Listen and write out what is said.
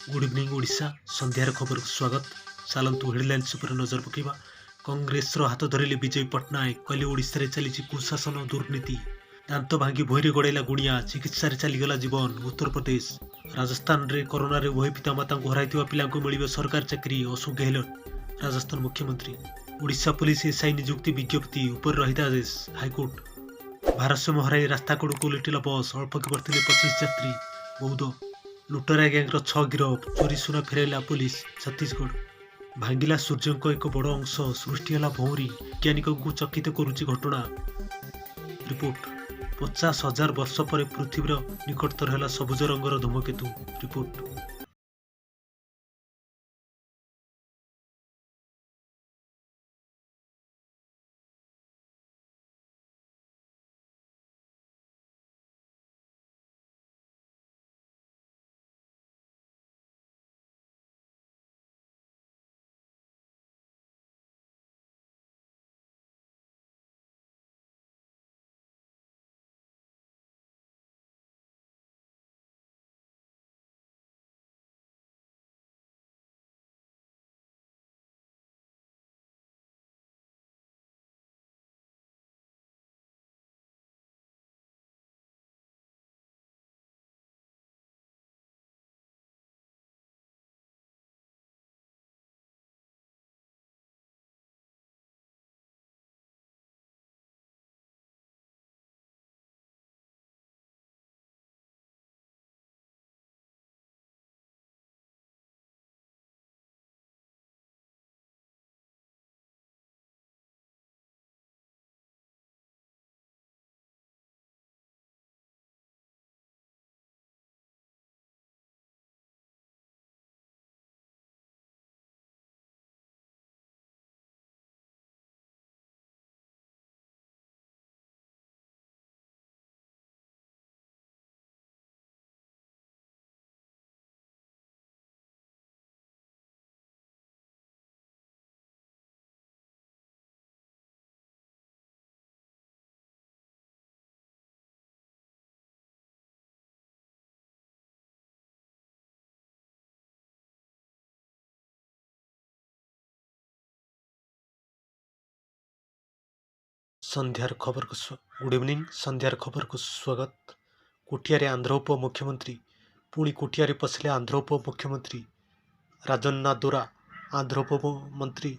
Good evening Odisha संध्यार खबर को स्वागत। चलतु हेडलाइंस उपर नजर पकड़ा। कांग्रेस हाथ धरिले विजय पट्टनायक कहले ओडिशा चली कुशासन दुर्नीति। दांत भांगी भईरे गड़ेला गुड़िया चिकित्सा चलीगला जीवन। उत्तर प्रदेश राजस्थान रे कोरोना रे वही पितामाता हराई पिला मिले सरकारी चाकरी। अशोक गहलोत राजस्थान मुख्यमंत्री। ओडिशा पुलिस एसआई नियुक्ति विज्ञप्ति उपर रहितादेश हाइकोर्ट। भारसाम्य हराई रास्ता कड़ को लिटिला बस अल्पक करते 25 यात्री। बौद्ध लुटरा गैंग्र 6 गिरफ। चोरी सुना फेरैला पुलिस। छत्तीसगढ़ भांगिला सूर्य एक बड़ अंश सृष्टिला भौरी। वैज्ञानिक को चकित करुच्ची घटना। रिपोर्ट 50,000 वर्ष पर पृथ्वीर निकटतर है सबुज रंगर धूमकेतु। रिपोर्ट संध्यार खबर को गुड इवनिंग संध्यार खबर को स्वागत। कोठिया आंध्र उप मुख्यमंत्री पुणी कोठिया पशिले आंध्र उप मुख्यमंत्री राजन्नादोरा आंध्र उप मंत्री